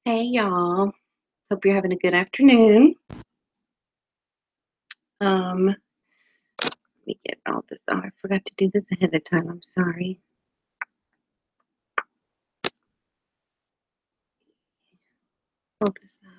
Hey y'all. Hope you're having a good afternoon. Let me get all this on. I forgot to do this ahead of time. I'm sorry. Hold this up.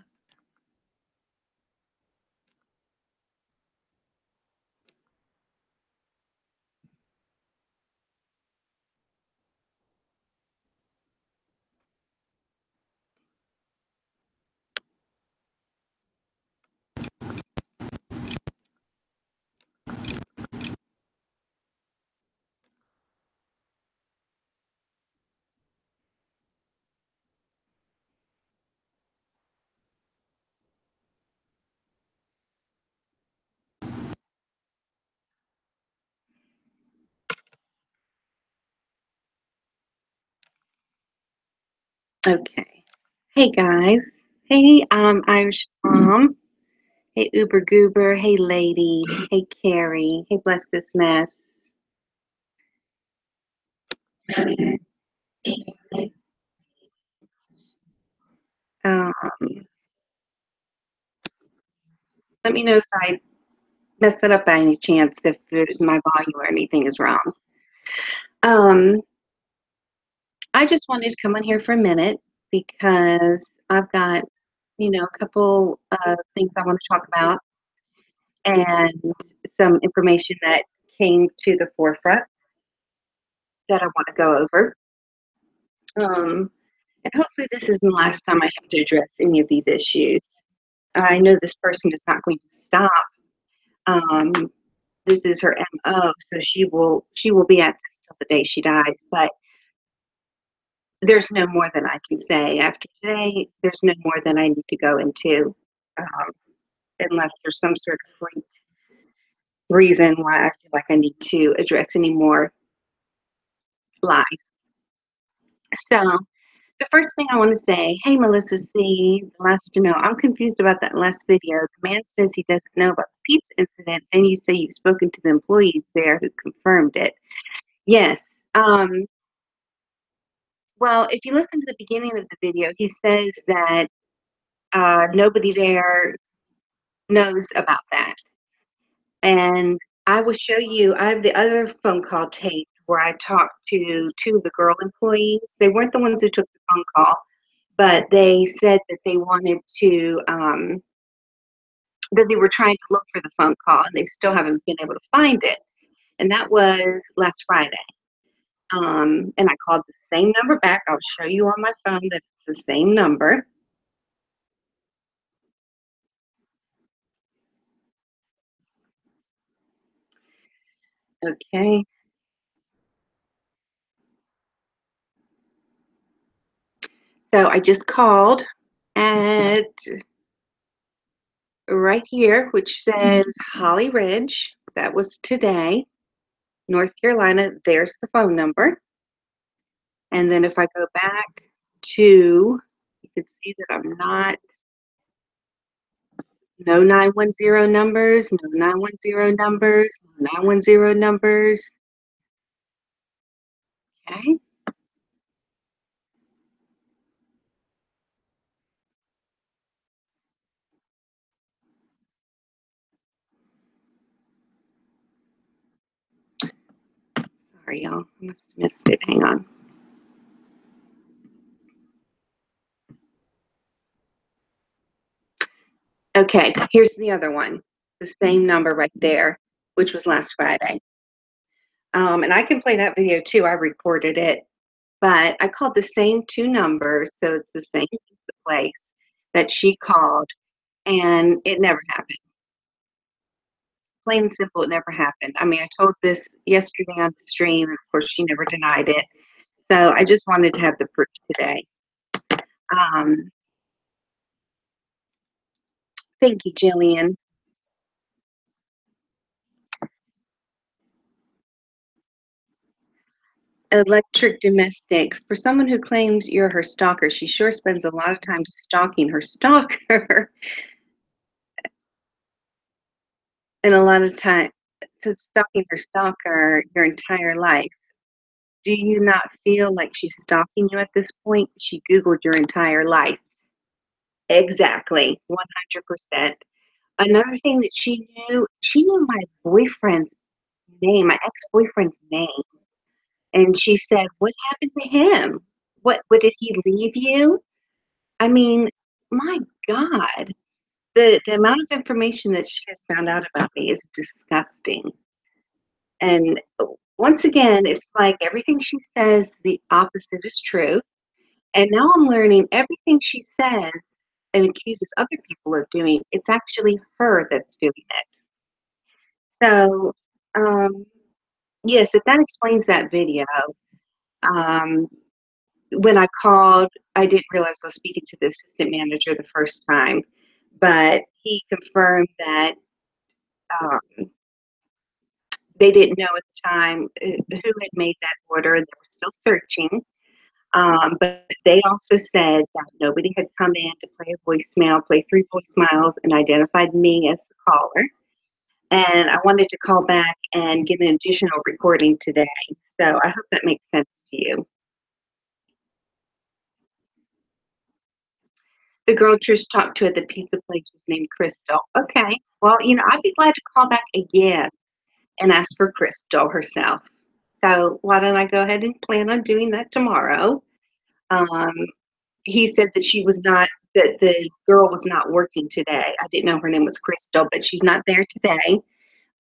Okay. Hey guys. Hey, Irish Mom. Hey, Uber Goober. Hey, Lady. Hey, Carrie. Hey, Bless This Mess. Um, Let me know if I mess it up by any chance, if my volume or anything is wrong. Um, I just wanted to come on here for a minute because I've got, a couple of things I want to talk about and some information that came to the forefront that I want to go over. And hopefully, this isn't the last time I have to address any of these issues. I know this person is not going to stop. Um, this is her MO, so she will be at this till the day she dies. But there's no more than I can say after today. There's no more than I need to go into, um, unless there's some sort of freak reason why I feel like I need to address any more lies. So the first thing I want to say, hey, Melissa C. Last to know, I'm confused about that last video. The man says he doesn't know about the pizza incident, and you say you've spoken to the employees there who confirmed it. Yes. Well, if you listen to the beginning of the video, he says that nobody there knows about that. And I will show you, I have the other phone call tape where I talked to two of the girl employees. They weren't the ones who took the phone call, but they said that they wanted to, that they were trying to look for the phone call and they still haven't been able to find it. And that was last Friday. And I called the same number back. I'll show you on my phone that it's the same number. Okay. So I just called at right here, which says Holly Ridge. That was today, North Carolina. There's the phone number. And then if I go back to, you can see that I'm not, no 910 numbers, no 910 numbers, no 910 numbers. Okay. Sorry, y'all. I must have missed it. Hang on. Okay, here's the other one. The same number right there, which was last Friday. And I can play that video too. I recorded it, but I called the same two numbers, so it's the same place that she called, and it never happened. Plain and simple, it never happened. I mean, I told this yesterday on the stream, and of course, she never denied it. So I just wanted to have the proof today. Um, Thank you, Jillian. Electric domestics. For someone who claims you're her stalker, she sure spends a lot of time stalking her stalker. And a lot of time, so stalking her stalker your entire life. Do you not feel like she's stalking you at this point? She Googled your entire life. Exactly, 100%. Another thing that she knew my boyfriend's name, my ex-boyfriend's name, and she said, "What happened to him? What did he leave you?" I mean, my God, the amount of information that she has found out about me is disgusting. And once again, it's like everything she says, the opposite is true. And now I'm learning everything she says and accuses other people of doing, it's actually her that's doing it. So, um, yes, if that explains that video. Um, when I called, I didn't realize I was speaking to the assistant manager the first time, but he confirmed that um, they didn't know at the time who had made that order. They were still searching. But they also said that nobody had come in to play a voicemail, play three voicemails, and identified me as the caller. And I wanted to call back and get an additional recording today. So I hope that makes sense to you. The girl Trish talked to at the pizza place was named Crystal. Okay. Well, I'd be glad to call back again and ask for Crystal herself. So why don't I go ahead and plan on doing that tomorrow? Um, he said that that the girl was not working today. I didn't know her name was Crystal, but she's not there today.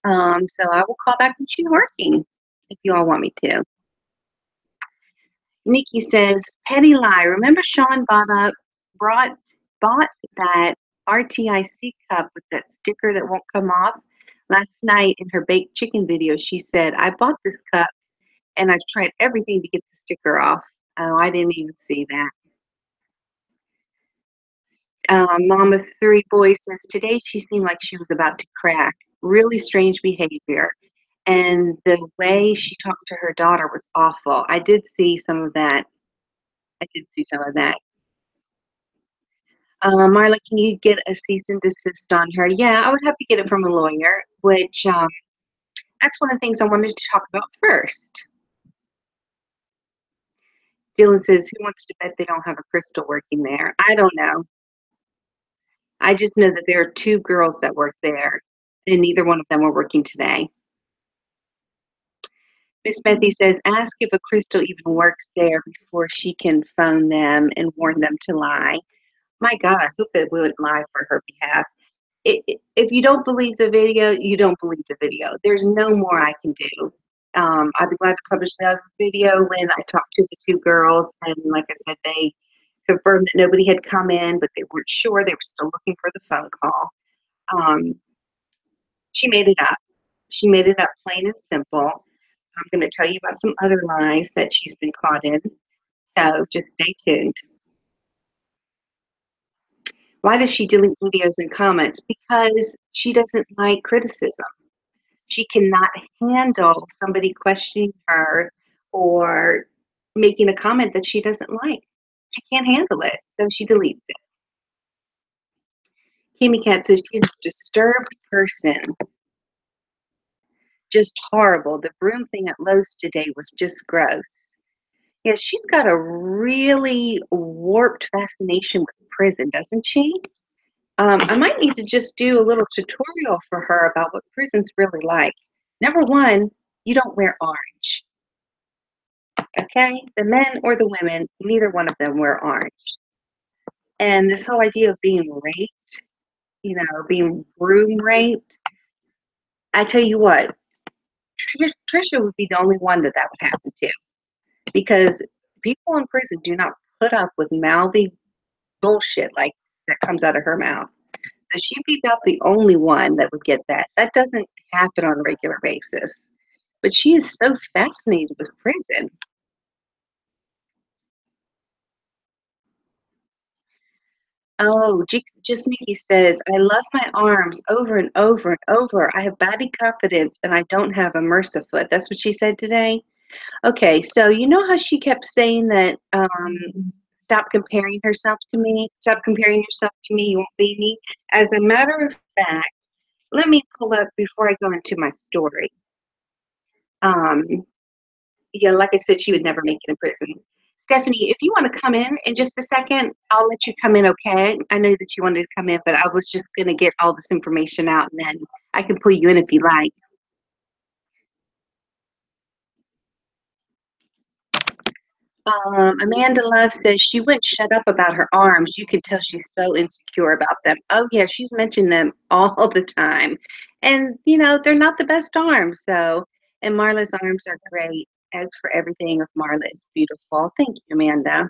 So I will call back when she's working if you all want me to. Nikki says, petty lie. Remember Sean brought bought that RTIC cup with that sticker that won't come off? Last night in her baked chicken video, she said, I bought this cup and I've tried everything to get the sticker off. Oh, I didn't even see that. Mama Three Boys says, today she seemed like she was about to crack. Really strange behavior. And the way she talked to her daughter was awful. I did see some of that. I did see some of that. Marla, can you get a cease and desist on her? Yeah, I would have to get it from a lawyer, which that's one of the things I wanted to talk about first. Dylan says, who wants to bet they don't have a crystal working there? I don't know. I just know that there are two girls that work there, and neither one of them are working today. Miss Bethy says, ask if a crystal even works there before she can phone them and warn them to lie. My God, I hope it wouldn't lie for her behalf. If you don't believe the video, you don't believe the video. There's no more I can do. I'd be glad to publish that video when I talk to the two girls. And like I said, they confirmed that nobody had come in, but they weren't sure. They were still looking for the phone call. Um, she made it up. She made it up plain and simple. I'm going to tell you about some other lies that she's been caught in. So just stay tuned. Why does she delete videos and comments? Because she doesn't like criticism. She cannot handle somebody questioning her or making a comment that she doesn't like. She can't handle it, so she deletes it. Kimmy Cat says she's a disturbed person. Just horrible. The broom thing at Lowe's today was just gross. Yeah, she's got a really warped fascination with prison, doesn't she? I might need to just do a little tutorial for her about what prison's really like. Number one, you don't wear orange. Okay? The men or the women, neither one of them wear orange. And this whole idea of being raped, being broom raped, I tell you what, Trisha would be the only one that would happen to. Because people in prison do not put up with mouthy bullshit like that comes out of her mouth. So she'd be about the only one that would get that. That doesn't happen on a regular basis. But she is so fascinated with prison. Oh, just Nikki says, I love my arms over and over and over. I have body confidence and I don't have a MRSA foot. That's what she said today. Okay, so you know how she kept saying that stop comparing herself to me, stop comparing yourself to me, you won't be me. As a matter of fact, let me pull up before I go into my story. Yeah, like I said, she would never make it in prison. Stephanie, if you want to come in just a second, I'll let you come in, okay? I know that you wanted to come in, but I was just going to get all this information out, and then I can pull you in if you like. Amanda Love says she wouldn't shut up about her arms. You can tell she's so insecure about them. Oh, yeah, she's mentioned them all the time. And, they're not the best arms. So, and Marla's arms are great. As for everything of Marla is beautiful. Thank you, Amanda.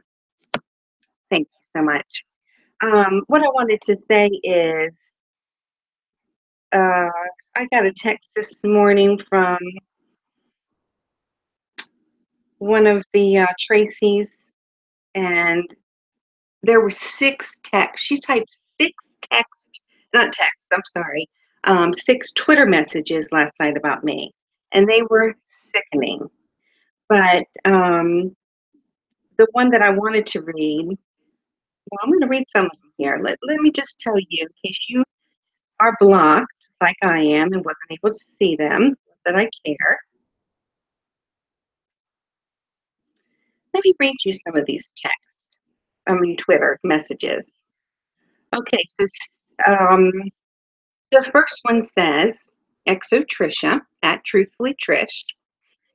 Thank you so much. What I wanted to say is uh, I got a text this morning from one of the Tracy's, and there were 6 texts. She typed 6 texts, not texts, I'm sorry, 6 Twitter messages last night about me, and they were sickening. But the one that I wanted to read, well, I'm going to read some of them here. Let me just tell you, in case you are blocked like I am and wasn't able to see them, that I care. Let me read you some of these Twitter messages. Okay, so the first one says, Exo Trisha at Truthfully Trish,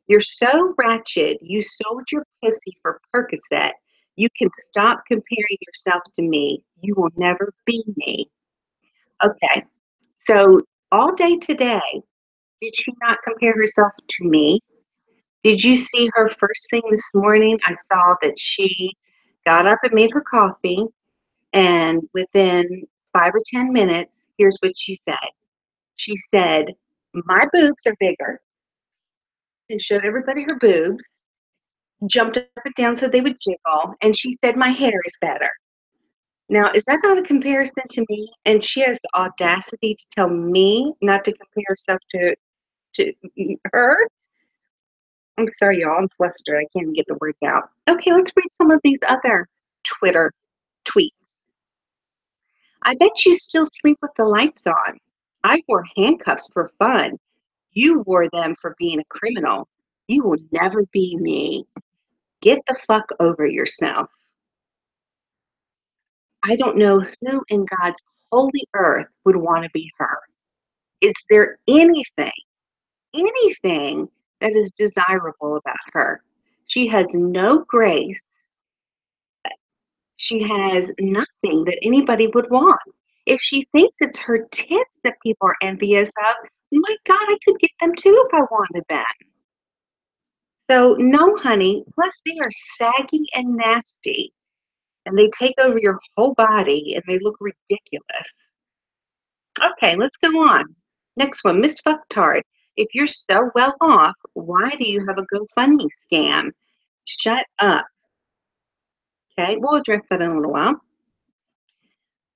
you're so ratchet, you sold your pussy for Percocet. You can stop comparing yourself to me. You will never be me. Okay, so all day today, did she not compare herself to me? Did you see her first thing this morning? I saw that she got up and made her coffee, and within 5 or 10 minutes, here's what she said. She said, my boobs are bigger, and showed everybody her boobs, jumped up and down so they would jiggle, and she said, my hair is better. Now, is that not a comparison to me? And she has the audacity to tell me not to compare herself to her? I'm sorry, y'all. I'm flustered. I can't even get the words out. Okay, let's read some of these other Twitter tweets. I bet you still sleep with the lights on. I wore handcuffs for fun. You wore them for being a criminal. You will never be me. Get the fuck over yourself. I don't know who in God's holy earth would want to be her. Is there anything that is desirable about her? She has no grace. She has nothing that anybody would want. If she thinks it's her tits that people are envious of, my God, I could get them too if I wanted them. So, no, honey. Plus, they are saggy and nasty, and they take over your whole body, and they look ridiculous. Okay, let's go on. Next one, Miss Fucktard. If you're so well off, why do you have a GoFundMe scam? Shut up. Okay, we'll address that in a little while.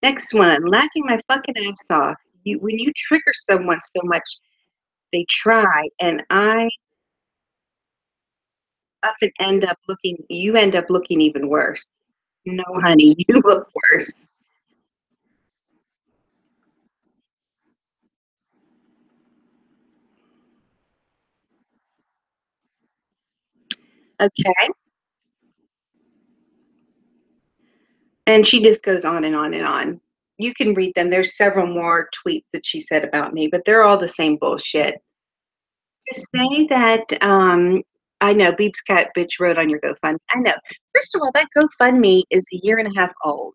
Next one, laughing my fucking ass off. When you trigger someone so much, they try, and you end up looking even worse. No, honey, you look worse. Okay. And she just goes on and on and on. You can read them. There's several more tweets that she said about me, but they're all the same bullshit. To say that, I know Beeps Cat Bitch wrote on your GoFundMe. I know. First of all, that GoFundMe is a year and a half old.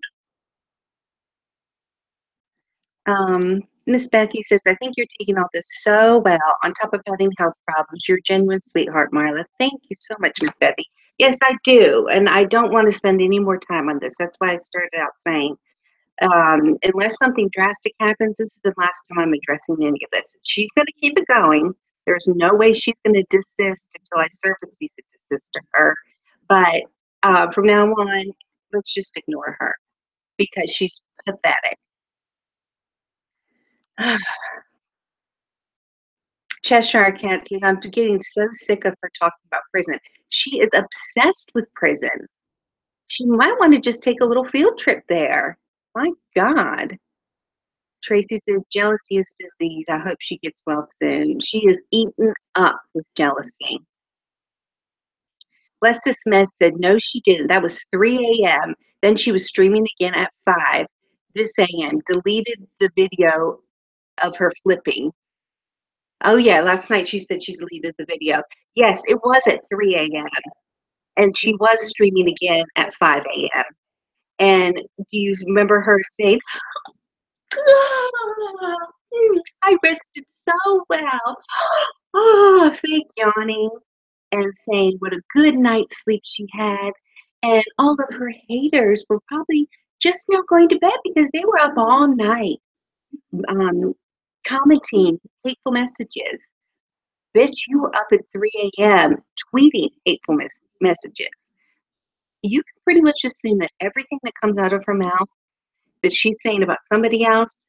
Miss Becky says, I think you're taking all this so well. On top of having health problems, you're a genuine sweetheart, Marla. Thank you so much, Miss Becky. Yes, I do. And I don't want to spend any more time on this. That's why I started out saying, unless something drastic happens, this is the last time I'm addressing any of this. She's going to keep it going. There's no way she's going to desist until I serve a cease and desist to her. But from now on, let's just ignore her because she's pathetic. Cheshire Cat says, I'm getting so sick of her talking about prison. She is obsessed with prison. She might want to just take a little field trip there. My God. Tracy says, jealousy is disease. I hope she gets well soon. She is eaten up with jealousy. Lester Smith said, no, she didn't. That was 3 a.m. Then she was streaming again at 5 this a.m. Deleted the video of her flipping. Oh, yeah. Last night she said she deleted the video. Yes, it was at 3 a.m. And she was streaming again at 5 a.m. And do you remember her saying, "Ah, I rested so well." Oh, fake yawning and saying what a good night's sleep she had. And all of her haters were probably just now going to bed because they were up all night um, commenting hateful messages. Bitch, you were up at 3 a.m. tweeting hateful messages. You can pretty much assume that everything that comes out of her mouth that she's saying about somebody else,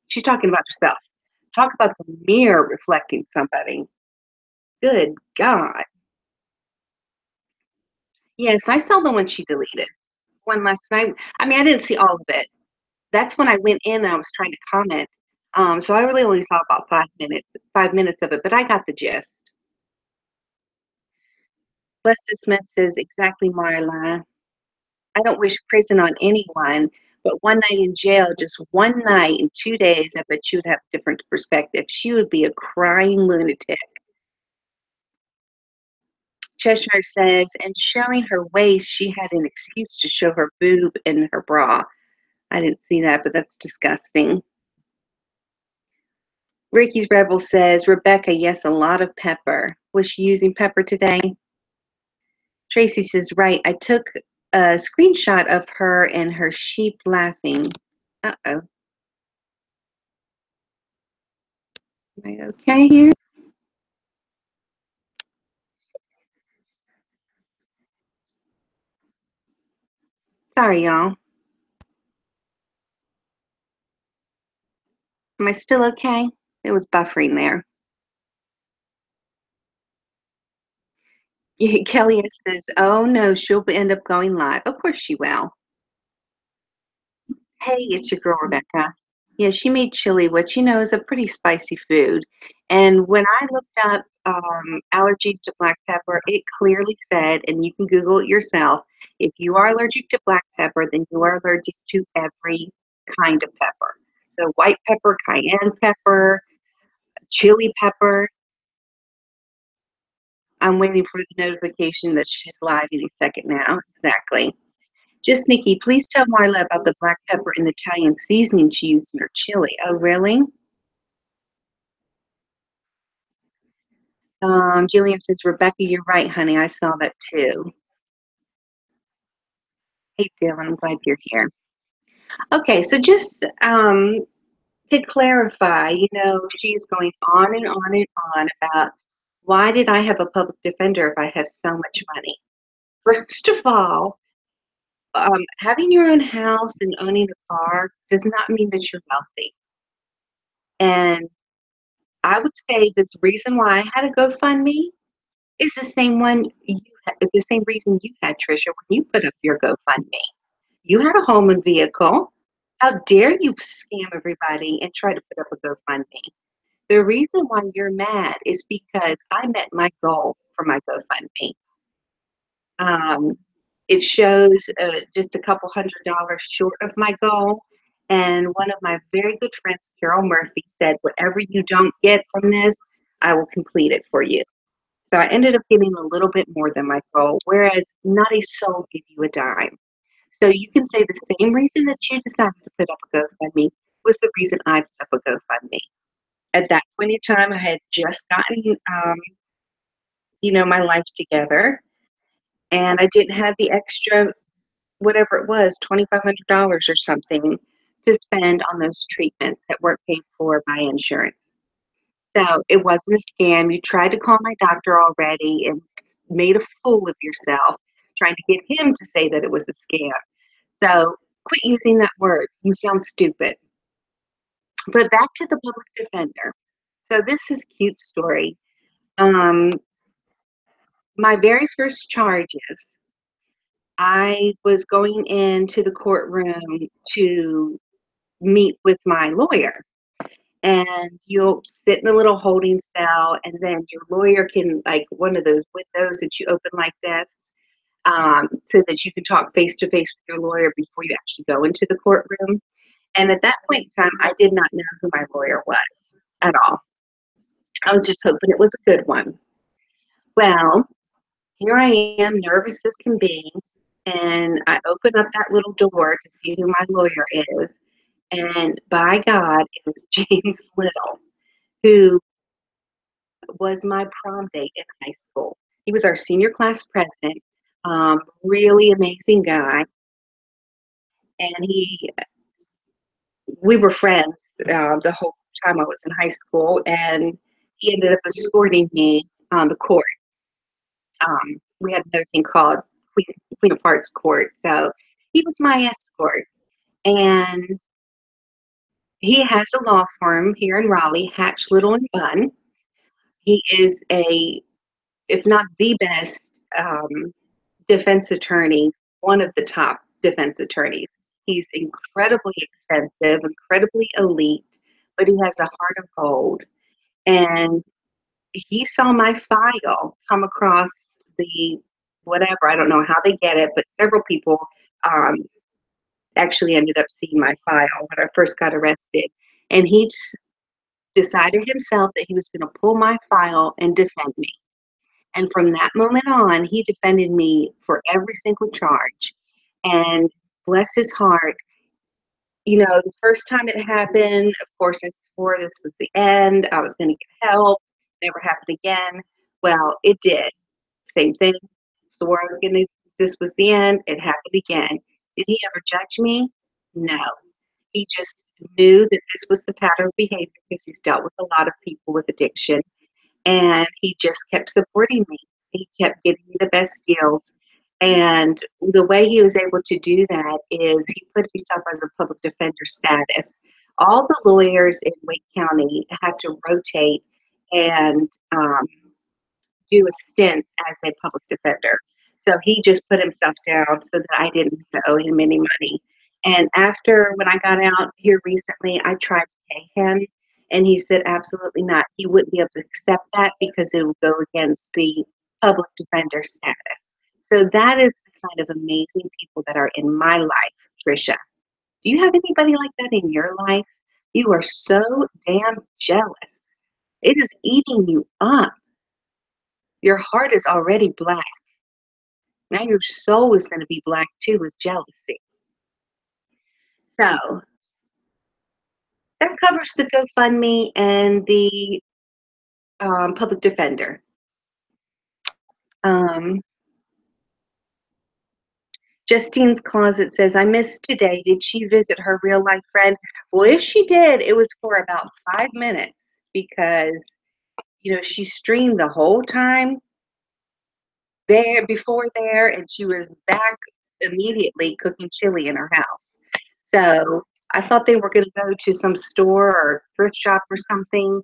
she's talking about herself. Talk about the mirror reflecting somebody. Good God. Yes, I saw the one she deleted. One last night. I mean, I didn't see all of it. That's when I went in and I was trying to comment. So I really only saw about 5 minutes of it, but I got the gist. Lester Smith says exactly, Marla. I don't wish prison on anyone, but one night in jail, just one night in 2 days, I bet she would have a different perspective. She would be a crying lunatic. Cheshire says, and showing her waist, she had an excuse to show her boob in her bra. I didn't see that, but that's disgusting. Ricky's Rebel says, Rebecca, yes, a lot of pepper. Was she using pepper today? Tracy says, right. I took a screenshot of her and her sheep laughing. Uh-oh. Am I okay here? Sorry, y'all. Am I still okay? It was buffering there. Kelly says, oh no, she'll end up going live. Of course she will. Hey, it's your girl, Rebecca. Yeah, she made chili, which you know is a pretty spicy food. And when I looked up allergies to black pepper, it clearly said, and you can Google it yourself, if you are allergic to black pepper, then you are allergic to every kind of pepper. So white pepper, cayenne pepper, chili pepper. I'm waiting for the notification that she's live any second now. Exactly. Just Nikki, please tell Marla about the black pepper and Italian seasoning she used in her chili. Oh, really? Jillian says, Rebecca, you're right, honey. I saw that too. Hey, Dylan, I'm glad you're here. Okay, so just to clarify, you know, she's going on and on and on about why did I have a public defender if I have so much money? First of all, having your own house and owning a car does not mean that you're wealthy. And I would say the reason why I had a GoFundMe is the same reason you had, Trisha, when you put up your GoFundMe. You had a home and vehicle. How dare you scam everybody and try to put up a GoFundMe? The reason why you're mad is because I met my goal for my GoFundMe. Um, it shows just a couple $100 short of my goal. And one of my very good friends, Carol Murphy, said, whatever you don't get from this, I will complete it for you. So I ended up getting a little bit more than my goal, whereas not a soul give you a dime. So you can say the same reason that you decided to put up a GoFundMe was the reason I put up a GoFundMe. At that point in time, I had just gotten, my life together, and I didn't have the extra, whatever it was, $2,500 or something to spend on those treatments that weren't paid for by insurance. So it wasn't a scam. You tried to call my doctor already and made a fool of yourself, trying to get him to say that it was a scam. So quit using that word. You sound stupid. But back to the public defender. So this is a cute story. Um, my very first charges, I was going into the courtroom to meet with my lawyer. and you'll sit in a little holding cell, and then your lawyer can, like, one of those windows that you open like this, so that you can talk face to face with your lawyer before you actually go into the courtroom. And at that point in time, I did not know who my lawyer was at all. I was just hoping it was a good one. Well, here I am, nervous as can be, and I open up that little door to see who my lawyer is. And by God, it was James Little, who was my prom date in high school. He was our senior class president, really amazing guy. And we were friends the whole time I was in high school. And he ended up escorting me on the court. We had another thing called Queen of Hearts Court. So he was my escort. And he has a law firm here in Raleigh, Hatch, Little, and Bunn. He is if not the best defense attorney, one of the top defense attorneys. He's incredibly expensive, incredibly elite, but he has a heart of gold. And he saw my file come across the whatever, I don't know how they get it, but several people um, actually ended up seeing my file when I first got arrested. And he just decided himself that he was going to pull my file and defend me. And from that moment on, he defended me for every single charge. And bless his heart, the first time it happened, of course, I swore this was the end. I was going to get help. Never happened again. Well, it did. Same thing. Swore I was going to, this was the end. It happened again. Did he ever judge me? No. He just knew that this was the pattern of behavior because he's dealt with a lot of people with addiction. And he just kept supporting me. He kept giving me the best deals. And the way he was able to do that is he put himself as a public defender status. All the lawyers in Wake County had to rotate and do a stint as a public defender. So he just put himself down so that I didn't have to owe him any money. And after, when I got out here recently, I tried to pay him, and he said absolutely not. He wouldn't be able to accept that because it would go against the public defender status. So that is the kind of amazing people that are in my life, Trisha. Do you have anybody like that in your life? You are so damn jealous. It is eating you up. Your heart is already black. Now your soul is going to be black too with jealousy. So that covers the GoFundMe and the public defender. Um, Justine's Closet says, I missed today. Did she visit her real life friend? Well, if she did, it was for about 5 minutes because, she streamed the whole time there, and she was back immediately cooking chili in her house. So I thought they were going to go to some store or thrift shop or something.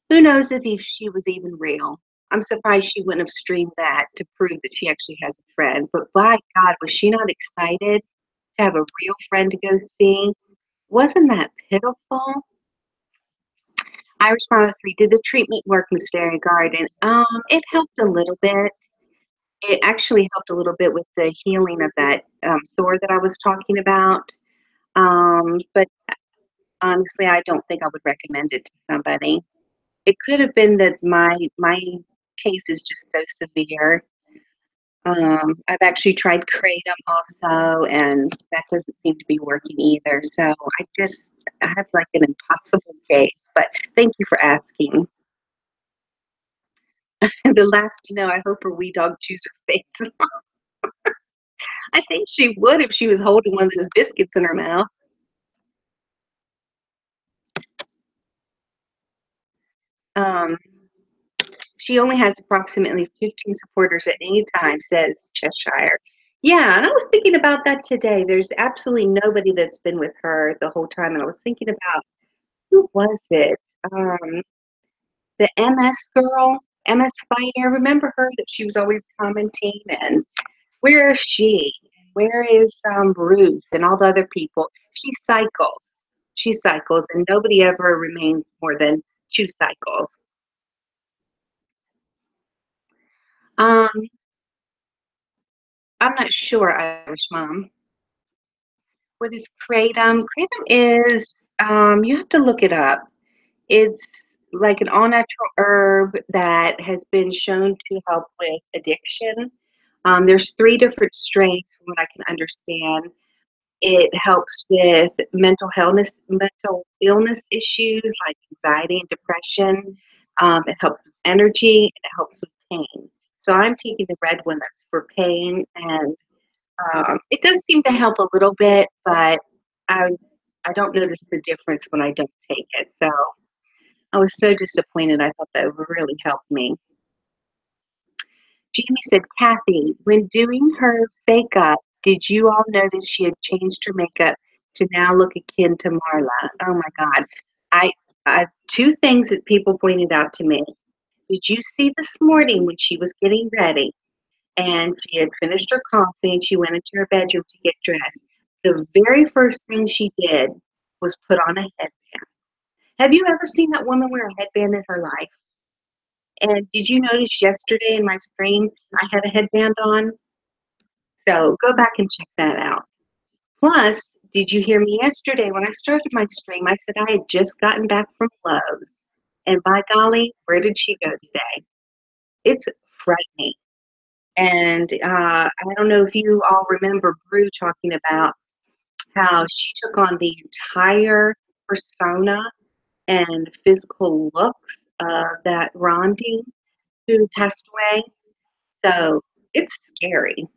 Who knows if she was even real? I'm surprised she wouldn't have streamed that to prove that she actually has a friend. But by God, was she not excited to have a real friend to go see? Wasn't that pitiful? Irish Mama 3, did the treatment work, Miss Fairy Garden? It helped a little bit. It actually helped a little bit with the healing of that sore that I was talking about. But honestly, I don't think I would recommend it to somebody. It could have been that my case is just so severe. I've actually tried kratom also, and that doesn't seem to be working either. So I have like an impossible case. But thank you for asking. The last to know, I hope her wee dog chews her face. I think she would if she was holding one of those biscuits in her mouth. Um, she only has approximately 15 supporters at any time, says Cheshire. Yeah, and I was thinking about that today. There's absolutely nobody that's been with her the whole time. And I was thinking about who was it? The MS girl, MS Fighter. Remember her that she was always commenting? And where is she? Where is Ruth and all the other people? She cycles. She cycles, and nobody ever remains more than 2 cycles. Um, I'm not sure, Irish Mom. What is kratom? Kratom is, you have to look it up. It's like an all-natural herb that has been shown to help with addiction. There's 3 different strains from what I can understand. It helps with mental illness issues like anxiety and depression. It helps with energy, and it helps with pain. So I'm taking the red one that's for pain, and it does seem to help a little bit, but I I don't notice the difference when I don't take it. So I was so disappointed. I thought that would really help me. Jamie said, Kathy, when doing her fake up, did you all notice she had changed her makeup to now look akin to Marla? Oh my God. I, I 2 things that people pointed out to me. Did you see this morning when she was getting ready and she had finished her coffee and she went into her bedroom to get dressed? The very first thing she did was put on a headband. Have you ever seen that woman wear a headband in her life? And did you notice yesterday in my stream I had a headband on? So go back and check that out. Plus, did you hear me yesterday when I started my stream? I said I had just gotten back from Lowe's. And by golly, where did she go today? It's frightening. And I don't know if you all remember Brew talking about how she took on the entire persona and physical looks of that Rondi who passed away. So it's scary.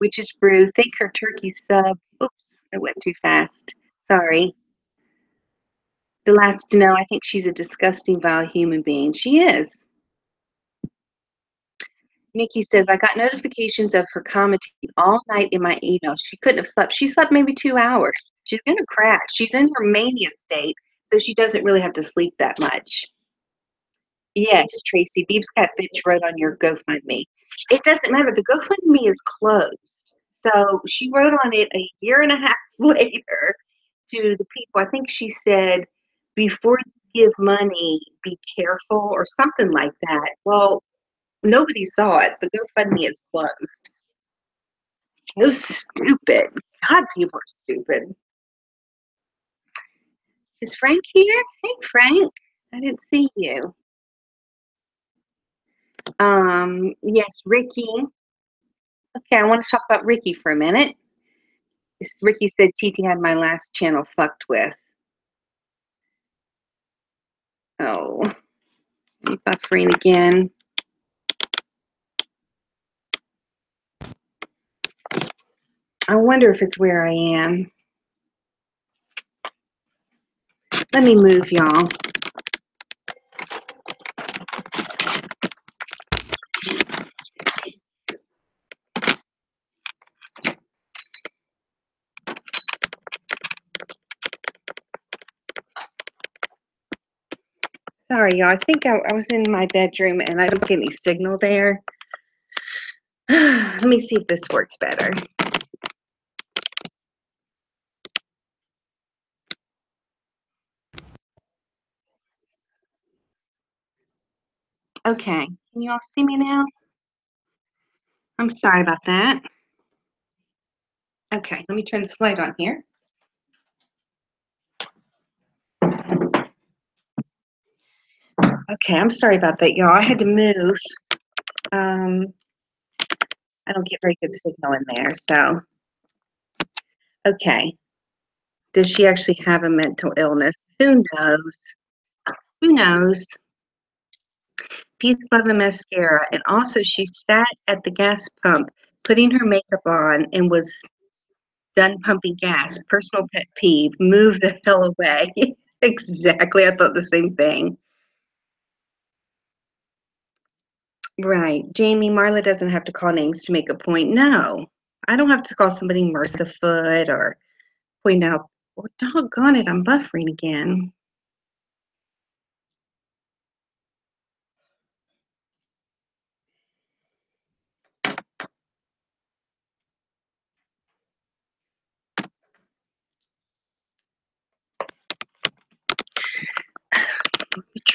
Witch's Brew, thank her turkey sub. Oops, I went too fast. Sorry. The last to know, I think she's a disgusting, vile human being. She is. Nikki says, I got notifications of her commenting all night in my email. She couldn't have slept. She slept maybe 2 hours. She's going to crash. She's in her mania state, so she doesn't really have to sleep that much. Yes, Tracy, Beebs Cat Bitch wrote on your GoFundMe. It doesn't matter. The GoFundMe is closed. So she wrote on it a year and a half later to the people. I think she said, before you give money, be careful or something like that. Well, nobody saw it. The GoFundMe is closed. So stupid. God, people are stupid. Is Frank here? Hey, Frank. I didn't see you. Yes, Ricky. Okay, I want to talk about Ricky for a minute. Ricky said TT had my last channel fucked with. Oh, you buffering again. I wonder if it's where I am. Let me move, y'all. Sorry, y'all. I think I was in my bedroom and I don't get any signal there. Let me see if this works better. Okay, can you all see me now? I'm sorry about that. Okay, let me turn this light on here. Okay, I'm sorry about that, y'all. I had to move. I don't get very good signal in there, so. Okay. Does she actually have a mental illness? Who knows? Who knows? Peace, love, and mascara. And also, she sat at the gas pump putting her makeup on and was done pumping gas. Personal pet peeve. Move the hell away. Exactly. I thought the same thing. Right. Jamie, Marla doesn't have to call names to make a point. No, I don't have to call somebody Mercifoot or point out, oh, doggone it, I'm buffering again.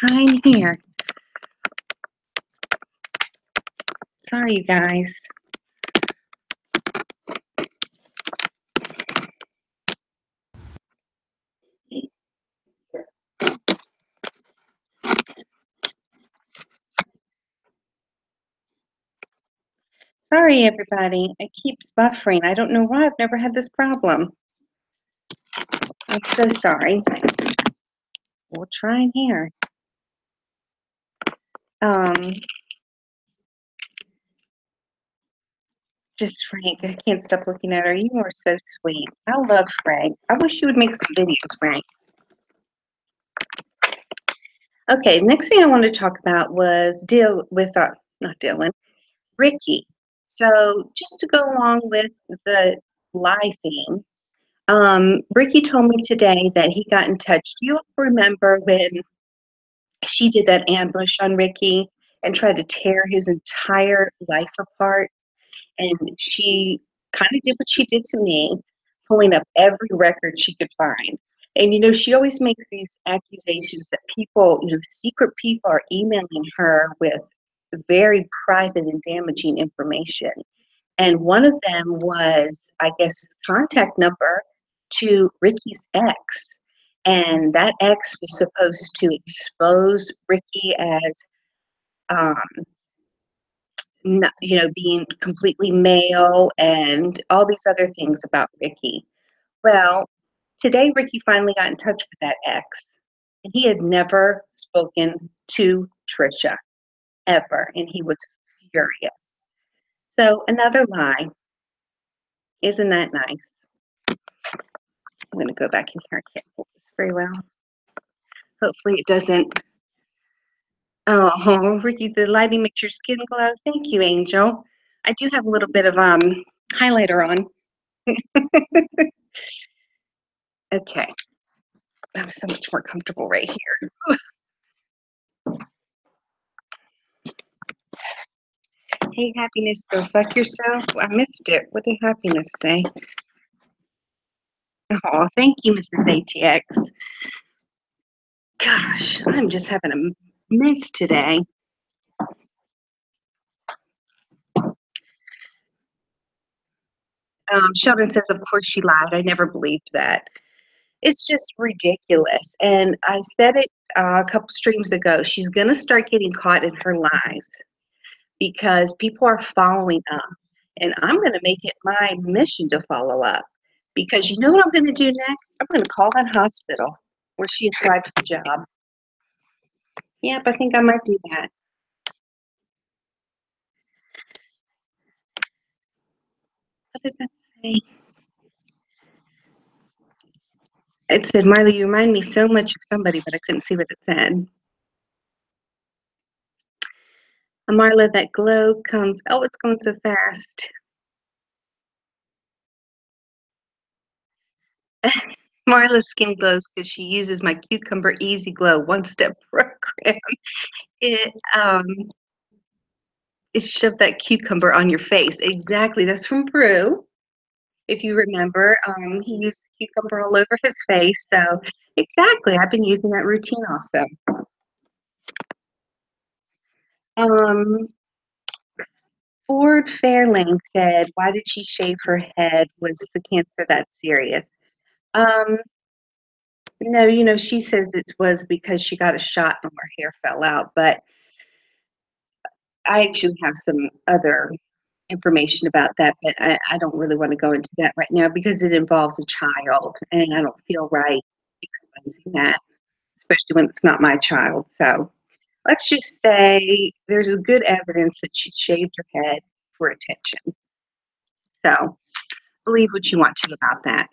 trying here. Sorry, you guys. Sorry, everybody. It keeps buffering. I don't know why. I've never had this problem. I'm so sorry. We'll try here. Just Frank. I can't stop looking at her. You are so sweet. I love Frank. I wish you would make some videos, Frank. Okay, next thing I wanted to talk about was not Dylan, Ricky. So just to go along with the lie theme, Ricky told me today that he got in touch. Do you remember when she did that ambush on Ricky and tried to tear his entire life apart? And she kind of did what she did to me, pulling up every record she could find. And she always makes these accusations that people, secret people are emailing her with very private and damaging information. And one of them was, I guess, contact number to Ricky's ex. And that ex was supposed to expose Ricky as, um, not, being completely male and all these other things about Ricky. Well, today Ricky finally got in touch with that ex, and he had never spoken to Trisha ever, and he was furious. So another lie. Isn't that nice? I'm going to go back in here. I can't hold this very well. Hopefully it doesn't. Oh, Ricky, the lighting makes your skin glow. Thank you, Angel. I do have a little bit of highlighter on. Okay. I'm so much more comfortable right here. Hey, happiness, go fuck yourself. I missed it. What did happiness say? Oh, thank you, Mrs. ATX. Gosh, I'm just having a mess today. Sheldon says, of course she lied. I never believed that. It's just ridiculous. And I said it a couple streams ago. She's going to start getting caught in her lies because people are following up. And I'm going to make it my mission to follow up because you know what I'm going to do next? I'm going to call that hospital where she applied for the job. Yep, I think I might do that. What did that say? It said, Marley, you remind me so much of somebody, but I couldn't see what it said. Marla, that glow comes, oh, it's going so fast. Marla's skin glows because she uses my Cucumber Easy Glow one-step program. It it shoved that cucumber on your face. Exactly. That's from Brew. If you remember, he used cucumber all over his face. So exactly, I've been using that routine also. Ford Fairlane said, "Why did she shave her head? Was the cancer that serious?" Um, no, she says it was because she got a shot and her hair fell out. But I actually have some other information about that, but I don't really want to go into that right now because it involves a child, and I don't feel right exposing that, especially when it's not my child. So let's just say there's a good evidence that she shaved her head for attention. So believe what you want to about that.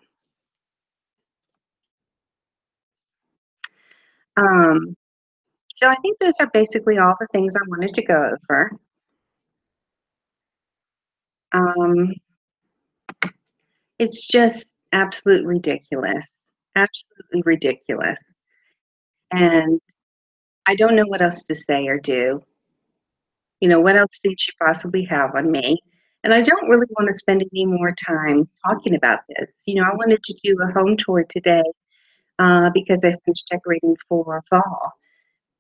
So I think those are basically all the things I wanted to go over. Um, it's just absolutely ridiculous. Absolutely ridiculous. And I don't know what else to say or do. What else did she possibly have on me? And I don't really want to spend any more time talking about this. I wanted to do a home tour today because I finished decorating for fall.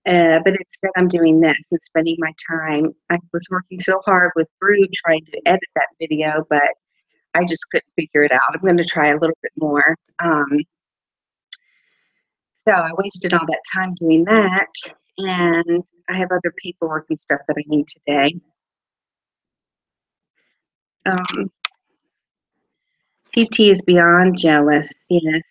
But instead, I'm doing this and spending my time. I was working so hard with Brew trying to edit that video, but I just couldn't figure it out. I'm going to try a little bit more. So I wasted all that time doing that, and I have other paperwork and stuff that I need today. Um, TT is beyond jealous. Yes.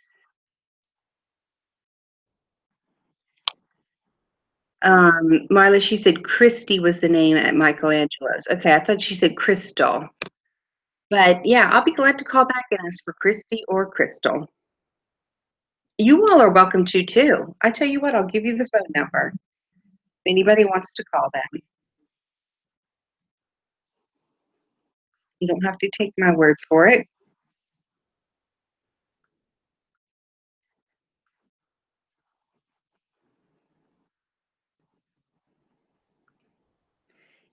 Marla, she said Christy was the name at Michelangelo's. Okay, I thought she said Crystal. But yeah, I'll be glad to call back and ask for Christy or Crystal. You all are welcome to too. I tell you what, I'll give you the phone number. If anybody wants to call them, you don't have to take my word for it.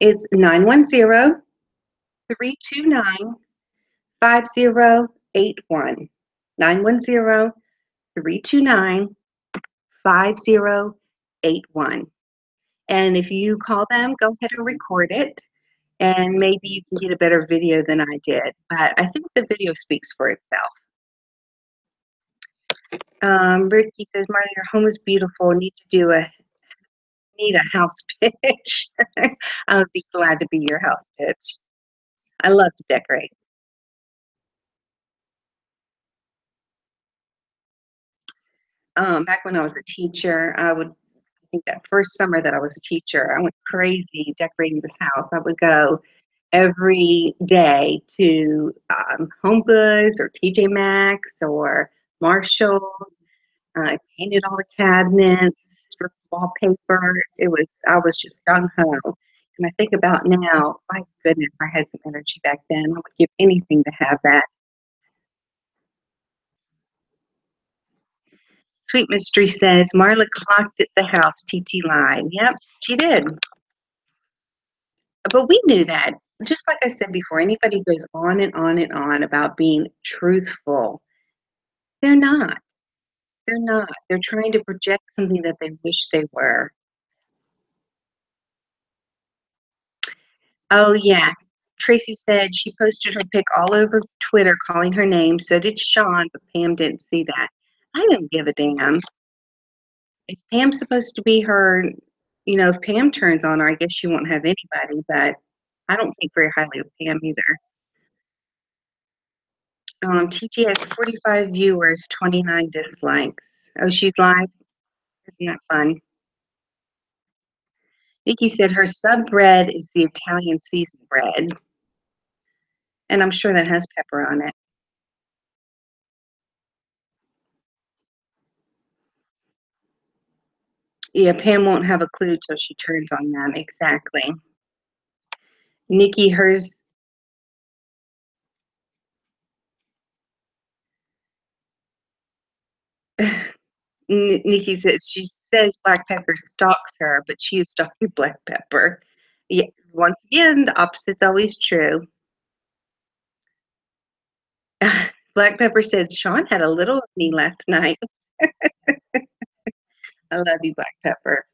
It's 910-329-5081. 910-329-5081. And if you call them, go ahead and record it, and maybe you can get a better video than I did. But I think the video speaks for itself. Ricky says, Marty, your home is beautiful. Need a house pitch. I would be glad to be your house pitch. I love to decorate. Back when I was a teacher, I think that first summer that I was a teacher, I went crazy decorating this house. I would go every day to Home Goods or TJ Maxx or Marshalls. I painted all the cabinets, stripped wallpaper. I was just gung ho. And I think about now, my goodness, I had some energy back then. I would give anything to have that. Sweet Mystery says, Marla clocked at the house, TT line. Yep, she did. But we knew that. Just like I said before, anybody goes on and on and on about being truthful. They're not. They're not. They're trying to project something that they wish they were. Oh, yeah. Tracy said she posted her pic all over Twitter calling her name. So did Sean, but Pam didn't see that. I didn't give a damn. If Pam's supposed to be her, if Pam turns on her, I guess she won't have anybody, but I don't think very highly of Pam either. TT has 45 viewers, 29 dislikes. Oh, she's live? Isn't that fun? Nikki said her sub bread is the Italian seasoned bread, and I'm sure that has pepper on it. Yeah, Pam won't have a clue till she turns on them. Exactly. Nikki, hers. Nikki says she says black pepper stalks her, but she is stalking black pepper. Yeah, once again, the opposite's always true. Black pepper said Sean had a little of me last night. I love you, black pepper.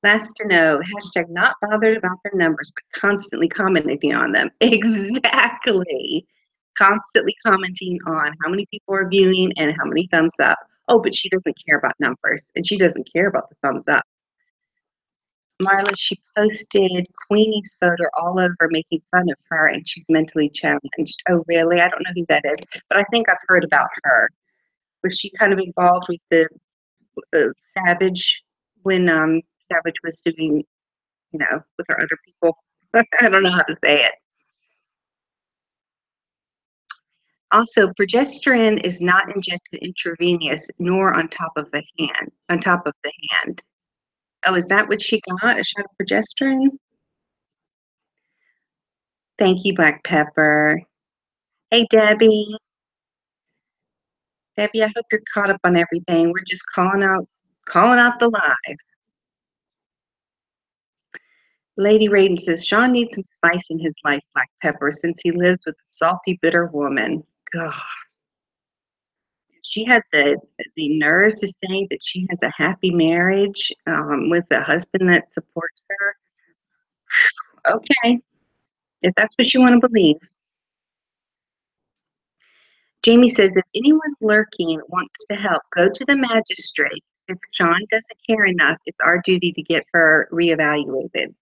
Last to know, hashtag not bothered about the numbers, but constantly commenting on them. Exactly. Constantly commenting on how many people are viewing and how many thumbs up. Oh, but she doesn't care about numbers and she doesn't care about the thumbs up. Marla, she posted Queenie's photo all over making fun of her and she's mentally challenged. Oh, really? I don't know who that is, but I think I've heard about her. Was she kind of involved with the Savage when Savage was doing, with her other people? I don't know how to say it. Also, progesterone is not injected intravenous nor on top of the hand. Oh, is that what she got? A shot of progesterone? Thank you, Black Pepper. Hey, Debbie. Debbie, I hope you're caught up on everything. We're just calling out the lies. Lady Raiden says Sean needs some spice in his life, Black Pepper, since he lives with a salty, bitter woman. God. she had the nerve to say that she has a happy marriage with a husband that supports her. Okay, if that's what you want to believe. Jamie says, if anyone lurking wants to help, go to the magistrate. If Sean doesn't care enough, it's our duty to get her reevaluated.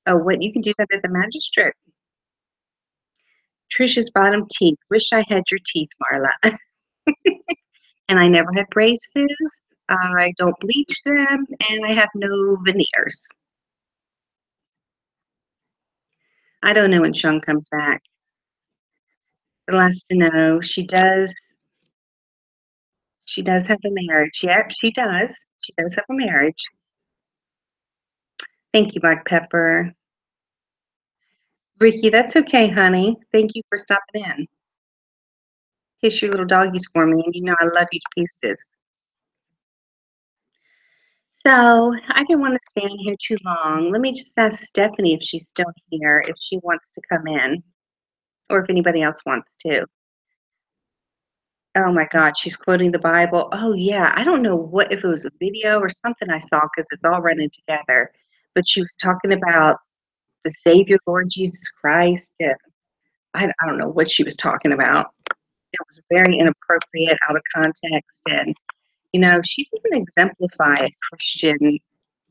Oh, what? You can do that at the magistrate. Trisha's bottom teeth. Wish I had your teeth, Marla. And I never had braces. I don't bleach them, and I have no veneers. I don't know when Sean comes back. The last to know, she does. She does have a marriage. Yep, she does. She does have a marriage. Thank you, Black Pepper. Ricky, that's okay, honey. Thank you for stopping in. Kiss your little doggies for me, and you know I love you to pieces. So I didn't want to stand here too long. Let me just ask Stephanie if she's still here, if she wants to come in, or if anybody else wants to. Oh my God, she's quoting the Bible. Oh yeah, I don't know what if it was a video or something I saw because it's all running together. But she was talking about the Savior, Lord Jesus Christ, and I don't know what she was talking about. It was very inappropriate, out of context, and she didn't exemplify a Christian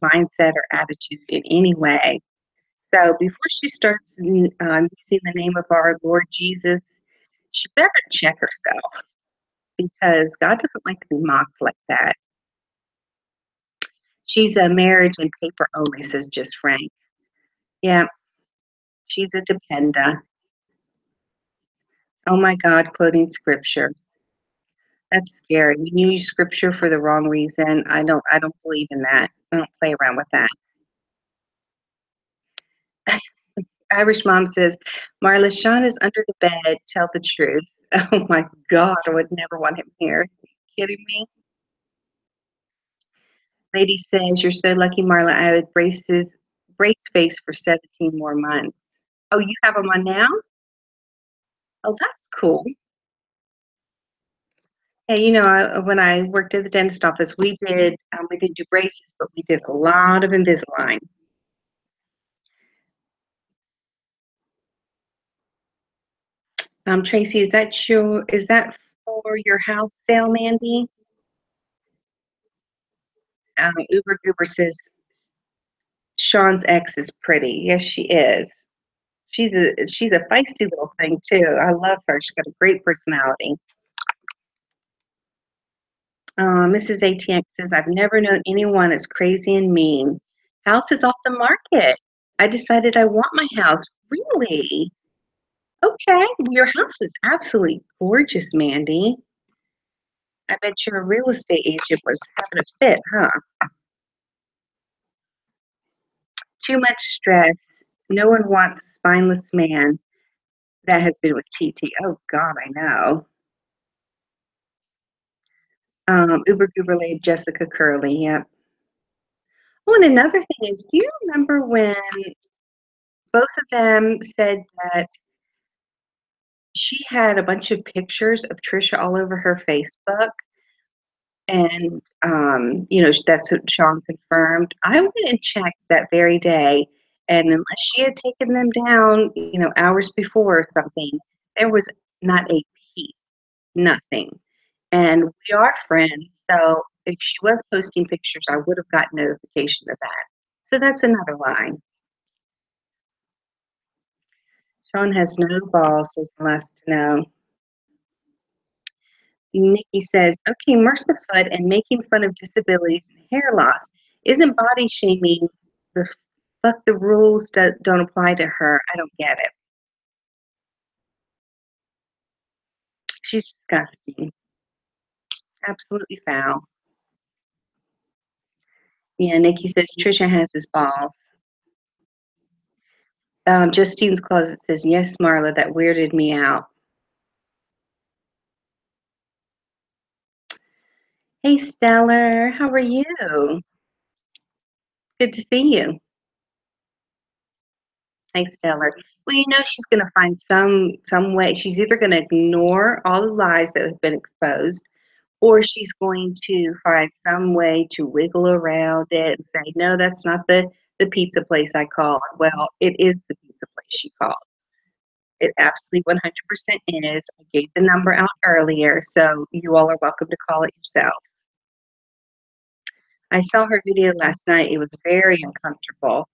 mindset or attitude in any way. So before she starts using the name of our Lord Jesus, she better check herself because God doesn't like to be mocked like that. She's a marriage and paper only, says Just Frank. Yeah, she's a dependa. Oh my God, quoting scripture. That's scary. You use scripture for the wrong reason. I don't believe in that. I don't play around with that. Irish mom says, Marla, Sean is under the bed. Tell the truth. Oh my God, I would never want him here. Are you kidding me? Lady says, you're so lucky, Marla. I had brace face for 17 more months. Oh, you have them on now? Oh, that's cool. Yeah, when I worked at the dentist office, we didn't do braces, but we did a lot of Invisalign. Tracy, is that for your house sale, Mandy? Uber Goober says Sean's ex is pretty. Yes, she is. She's a feisty little thing too. I love her. She's got a great personality. Mrs. ATX says, I've never known anyone as crazy and mean. House is off the market. I decided I want my house. Really? Okay. Your house is absolutely gorgeous, Mandy. I bet your real estate agent was having a fit, huh? Too much stress. No one wants a spineless man that has been with TT. Oh, God, I know. Uber Goober Lady Jessica Curley. Yep. Oh, and another thing is, do you remember when both of them said that she had a bunch of pictures of Trisha all over her Facebook? And, that's what Sean confirmed. I went and checked that very day, and unless she had taken them down, hours before or something, there was not a peep, nothing. And we are friends, so if she was posting pictures, I would have gotten notification of that. So that's another line. Sean has no balls, is the last to know. Nikki says, okay, Mercifoot and making fun of disabilities and hair loss. Isn't body shaming the fuck the rules don't apply to her? I don't get it. She's disgusting. Absolutely foul. Yeah, Nikki says Trisha has his balls. Justine's Closet says, yes, Marla, that weirded me out. Hey, Stellar, how are you? Good to see you. Hey, Stellar. Well, she's going to find some way. She's either going to ignore all the lies that have been exposed, or she's going to find some way to wiggle around it and say, "No, that's not the pizza place I called." Well, it is the pizza place she called. It absolutely 100% is. I gave the number out earlier, so you all are welcome to call it yourself. I saw her video last night. It was very uncomfortable.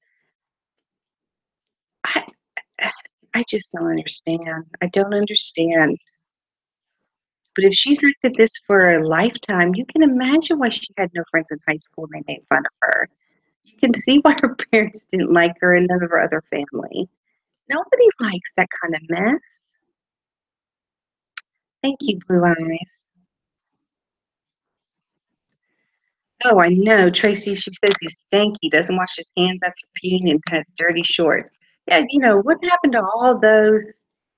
I I just don't understand. I don't understand. But if she's acted this for a lifetime, you can imagine why she had no friends in high school and they made fun of her. You can see why her parents didn't like her and none of her other family. Nobody likes that kind of mess. Thank you, Blue Eyes. Oh, I know. Tracy, she says he's stanky, doesn't wash his hands after peeing, and has dirty shorts. Yeah, what happened to all those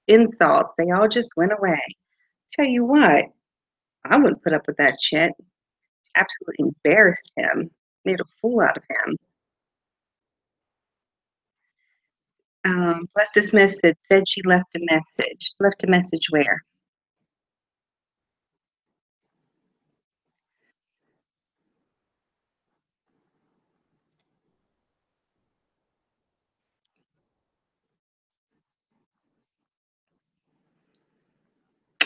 insults? They all just went away. Tell you what, I wouldn't put up with that shit. Absolutely embarrassed him, made a fool out of him. Bless this message said she left a message. Left a message where?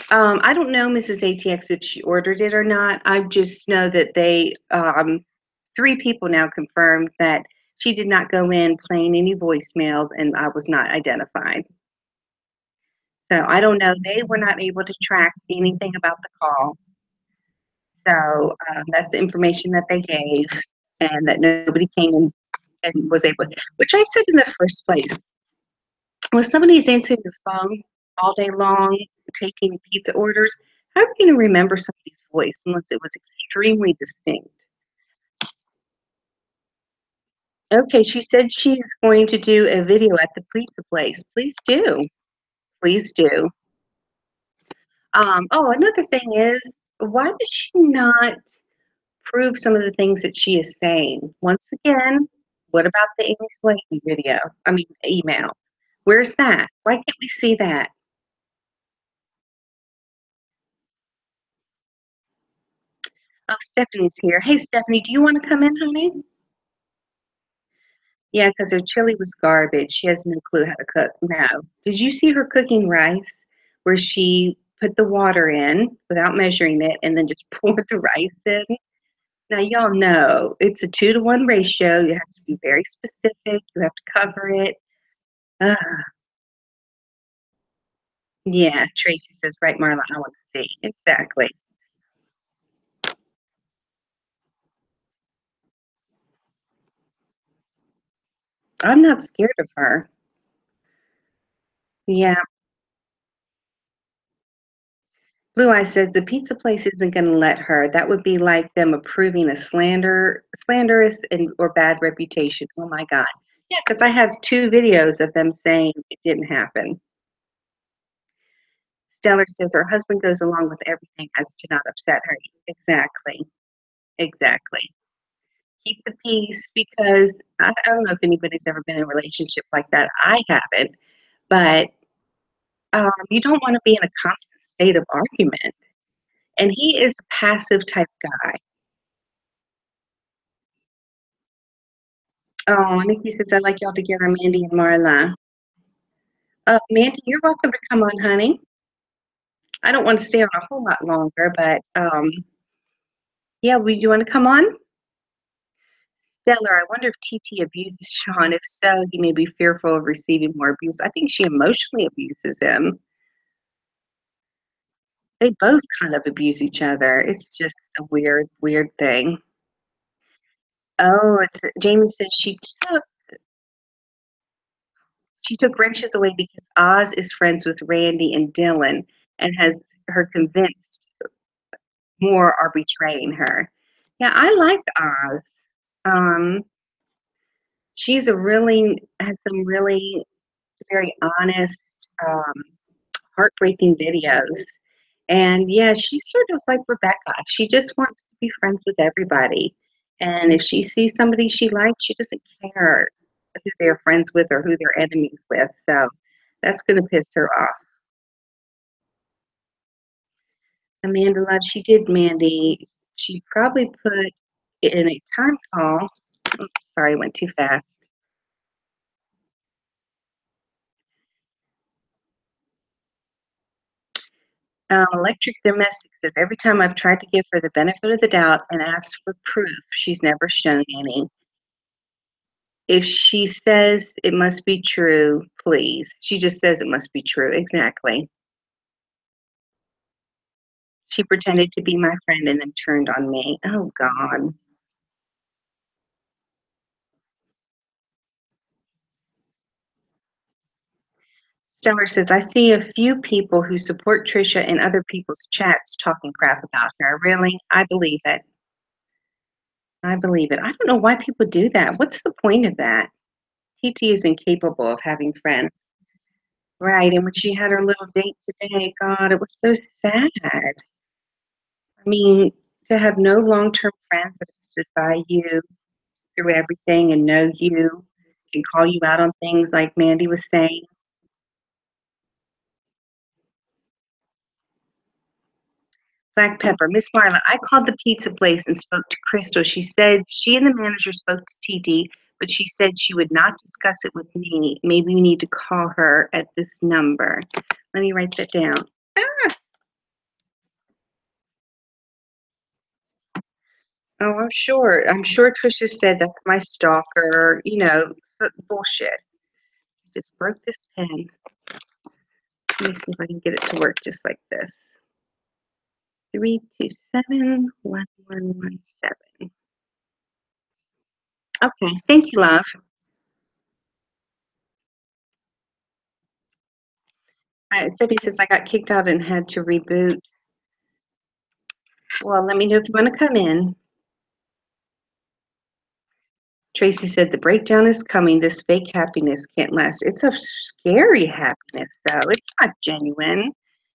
I don't know, Mrs. ATX, if she ordered it or not. I just know that three people now confirmed that she did not go in playing any voicemails and I was not identified. So I don't know. They were not able to track anything about the call. So that's the information that they gave, and that nobody came in and was able. Which I said in the first place, when somebody's answering the phone all day long, taking pizza orders, how are you going to remember somebody's voice unless it was extremely distinct? Okay, she said she's going to do a video at the pizza place. Please do. Please do. Oh, another thing is, why does she not prove some of the things that she is saying? Once again, what about the Amy Slayton video? I mean, email. Where's that? Why can't we see that? Oh, Stephanie's here. Hey, Stephanie, do you want to come in, honey? Yeah, because her chili was garbage. She has no clue how to cook. No. Did you see her cooking rice where she put the water in without measuring it and then just poured the rice in? Now, y'all know it's a 2-to-1 ratio. You have to be very specific. You have to cover it. Ugh. Yeah, Tracy says, right, Marla, I want to see. Exactly. I'm not scared of her. Yeah, Blue Eye says the pizza place isn't going to let her. That would be like them approving a slanderous or bad reputation. Oh my God. Yeah, because I have 2 videos of them saying it didn't happen. Stellar says her husband goes along with everything as to not upset her. Exactly. Exactly. Keep the peace because I don't know if anybody's ever been in a relationship like that. I haven't, but you don't want to be in a constant state of argument. And he is a passive type guy. Oh, Nikki says, I like y'all together, Mandy and Marla. Mandy, you're welcome to come on, honey. I don't want to stay on a whole lot longer, but yeah, would you want to come on? Stellar, I wonder if TT abuses Sean. If so, he may be fearful of receiving more abuse. I think she emotionally abuses him. They both kind of abuse each other. It's just a weird, weird thing. Oh, Jamie says she took wrenches away because Oz is friends with Randy and Dylan and has her convinced more are betraying her. Yeah, I like Oz. Um, she's a really has some really very honest, um, heartbreaking videos. And yeah, she's sort of like Rebecca. She just wants to be friends with everybody. And if she sees somebody she likes, she doesn't care who they're friends with or who they're enemies with. So that's going to piss her off. Amanda Love, she did Mandy. She probably put it in a time call. Oops, sorry, I went too fast. Electric Domestic says every time I've tried to give her the benefit of the doubt and asked for proof, she's never shown any. If she says it must be true, please. She just says it must be true. Exactly. She pretended to be my friend and then turned on me. Oh, God. Stellar says, I see a few people who support Trisha in other people's chats talking crap about her. Really? I believe it. I believe it. I don't know why people do that. What's the point of that? TT is incapable of having friends. Right. And when she had her little date today, God, it was so sad. I mean, to have no long term friends that have stood by you through everything and know you can call you out on things like Mandy was saying. Black pepper. Miss Marla, I called the pizza place and spoke to Crystal. She said she and the manager spoke to TD, but she said she would not discuss it with me. Maybe you need to call her at this number. Let me write that down. Ah, oh, I'm sure. I'm sure Trisha said that's my stalker. Bullshit. Just broke this pen. Let me see if I can get it to work just like this. 327-1117. Okay, thank you, love. Debbie says I got kicked out and had to reboot. Well, let me know if you want to come in. Tracy said the breakdown is coming. This fake happiness can't last. It's a scary happiness, though. It's not genuine.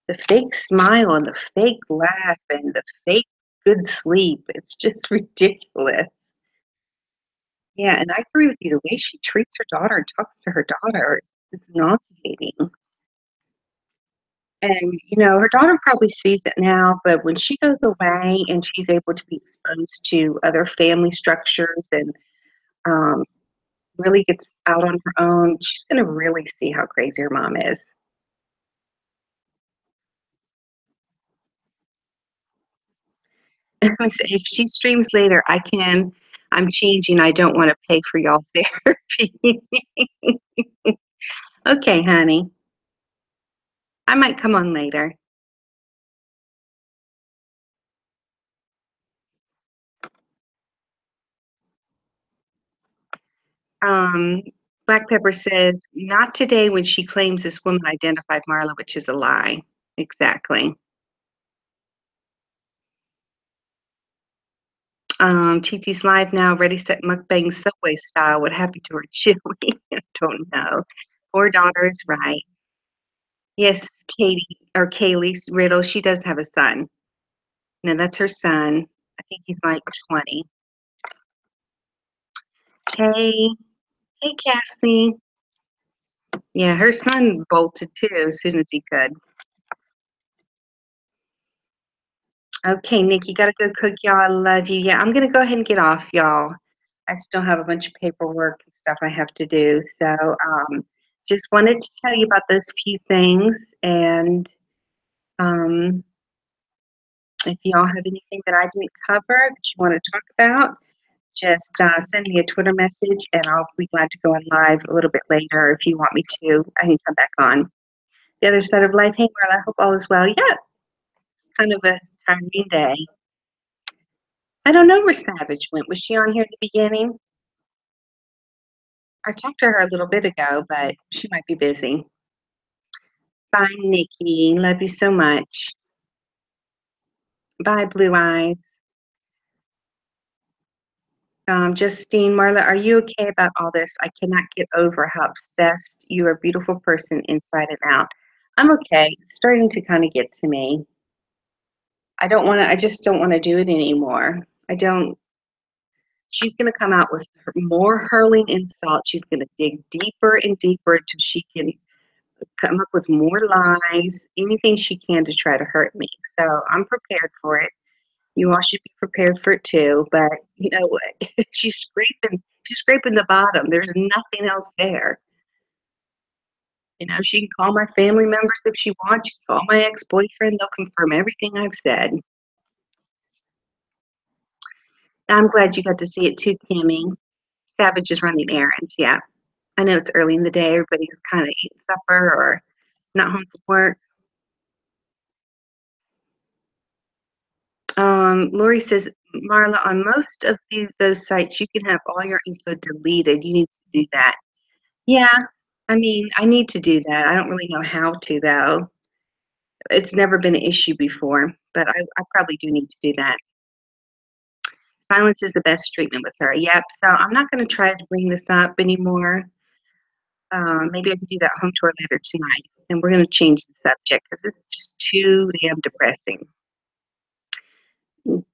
The fake smile and the fake laugh and the fake good sleep. It's just ridiculous. Yeah, and I agree with you. The way she treats her daughter and talks to her daughter is nauseating. And, her daughter probably sees it now, but when she goes away and she's able to be exposed to other family structures and um, really gets out on her own, she's going to really see how crazy her mom is. If she streams later, I can. I'm changing. I don't want to pay for y'all therapy. Okay, honey. I might come on later. Um, Black Pepper says, not today when she claims this woman identified Marla, which is a lie. Exactly. TT's live now, ready, set, mukbang, Subway style. What happened to her chili? I don't know. Poor daughter is right. Yes, Katie, or Kaylee Riddle, she does have a son. No, that's her son. I think he's like 20. Hey, hey, Cassie. Yeah, her son bolted too as soon as he could. Okay, Nick, you gotta go cook, y'all. I love you. Yeah, I'm gonna go ahead and get off, y'all. I still have a bunch of paperwork and stuff I have to do. So, just wanted to tell you about those few things. And um, if y'all have anything that I didn't cover that you want to talk about, just send me a Twitter message and I'll be glad to go on live a little bit later. If you want me to, I can come back on. The other side of life. Hey, Marla, I hope all is well. Yeah, kind of a tiring day. I don't know where Savage went. Was she on here at the beginning? I talked to her a little bit ago, but she might be busy. Bye, Nikki. Love you so much. Bye, Blue Eyes. Justine, Marla, are you okay about all this? I cannot get over how obsessed you're a beautiful person inside and out. I'm okay. It's starting to kind of get to me. I just don't want to do it anymore. I don't, she's going to come out with more hurling insults. She's going to dig deeper and deeper until she can come up with more lies, anything she can to try to hurt me. So I'm prepared for it. You all should be prepared for it too. But you know what? She's scraping the bottom. There's nothing else there. You know, she can call my family members if she wants. She can call my ex-boyfriend. They'll confirm everything I've said. I'm glad you got to see it too, Kimmy. Savage is running errands. Yeah. I know it's early in the day. Everybody's kind of eating supper or not home from work. Lori says, Marla, on most of those sites, you can have all your info deleted. You need to do that. Yeah, I mean, I need to do that. I don't really know how to, though. It's never been an issue before, but I probably do need to do that. Silence is the best treatment with her. Yep. So I'm not going to try to bring this up anymore. Maybe I can do that home tour later tonight. And we're going to change the subject because this is just too damn depressing.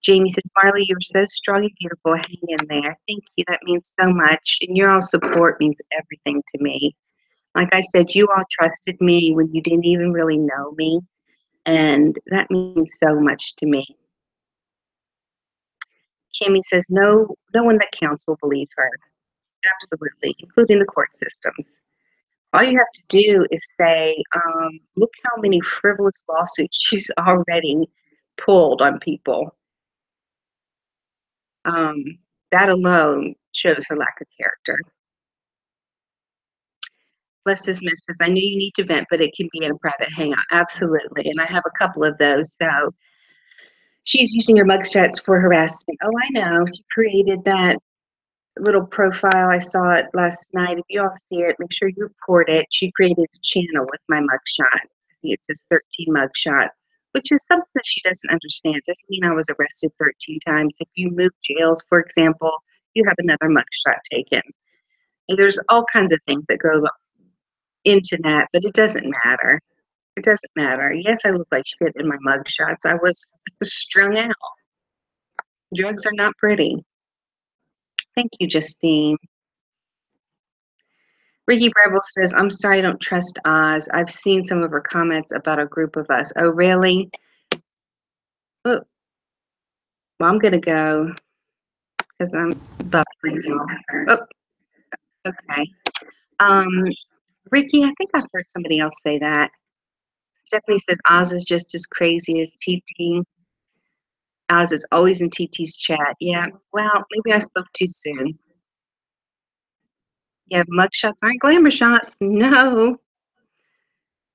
Jamie says, Marley, you're so strong and beautiful. Hang in there. Thank you. That means so much. And your all support means everything to me. Like I said, you all trusted me when you didn't even really know me. And that means so much to me. Kimmy says, no one that counts will believe her. Absolutely, including the court systems. All you have to do is say, look how many frivolous lawsuits she's already pulled on people. Um, that alone shows her lack of character. Bless this miss says, I know you need to vent, but it can be in a private hangout. Absolutely. And I have a couple of those. So she's using her mugshots for harassment. Oh, I know. She created that little profile. I saw it last night. If you all see it, make sure you report it. She created a channel with my mugshot. I think it says 13 mugshots, which is something that she doesn't understand. It doesn't mean I was arrested 13 times. If you move jails, for example, you have another mugshot taken. And there's all kinds of things that go into that, but it doesn't matter. It doesn't matter. Yes, I look like shit in my mugshots. I was strung out. Drugs are not pretty. Thank you, Justine. Ricky Rebel says, I'm sorry I don't trust Oz. I've seen some of her comments about a group of us. Oh, really? Oh, well, I'm going to go because I'm buffering. Oh, okay. Um, Ricky, I think I've heard somebody else say that. Stephanie says, Oz is just as crazy as TT. Oz is always in TT's chat. Yeah, well, maybe I spoke too soon. Yeah, mugshots aren't glamour shots. No.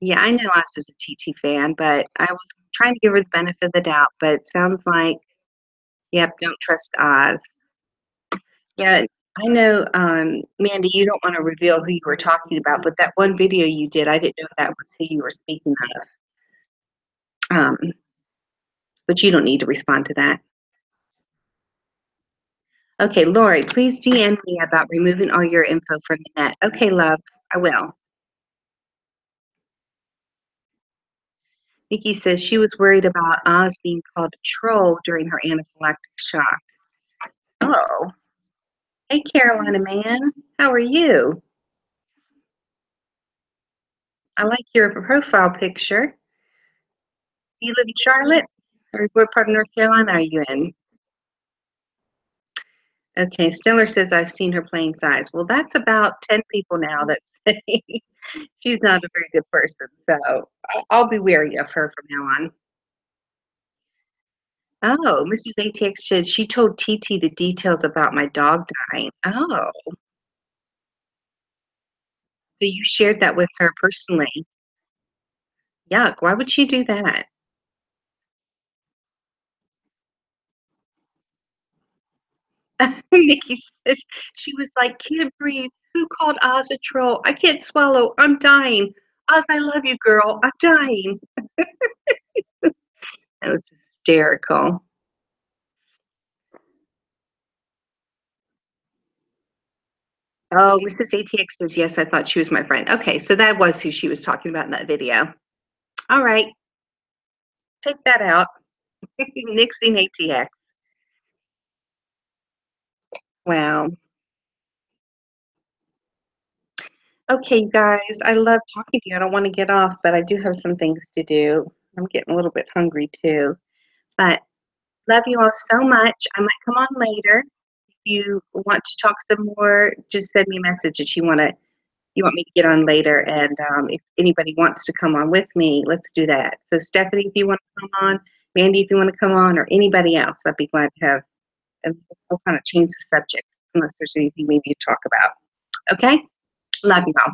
Yeah, I know Oz is a TT fan, but I was trying to give her the benefit of the doubt, but it sounds like, yep, don't trust Oz. Yeah, I know, Mandy, you don't want to reveal who you were talking about, but that one video you did, I didn't know that was who you were speaking of. But you don't need to respond to that. Okay, Lori, please DM me about removing all your info from the net. Okay, love, I will. Nikki says she was worried about Oz being called a troll during her anaphylactic shock. Oh, hey, Carolina man, how are you? I like your profile picture. Do you live in Charlotte? Or what part of North Carolina are you in? Okay, Stiller says I've seen her playing size. Well, that's about 10 people now that say she's not a very good person. So I'll be wary of her from now on. Oh, Mrs. ATX said she told TT the details about my dog dying. Oh, so you shared that with her personally. Yuck, why would she do that? Nikki says she was like, can't breathe. Who called Oz a troll? I can't swallow. I'm dying. Oz, I love you, girl. I'm dying. That was hysterical. Oh, Mrs. ATX says, yes, I thought she was my friend. Okay, so that was who she was talking about in that video. All right, take that out. Nixing ATX. Wow. Okay, you guys, I love talking to you. I don't want to get off, but I do have some things to do. I'm getting a little bit hungry too. But love you all so much. I might come on later. If you want to talk some more, just send me a message that you want me to get on later. And if anybody wants to come on with me, let's do that. So Stephanie, if you want to come on, Mandy, if you want to come on, or anybody else, I'd be glad to have. And we'll kind of change the subject unless there's anything maybe to talk about. Okay? Love you all.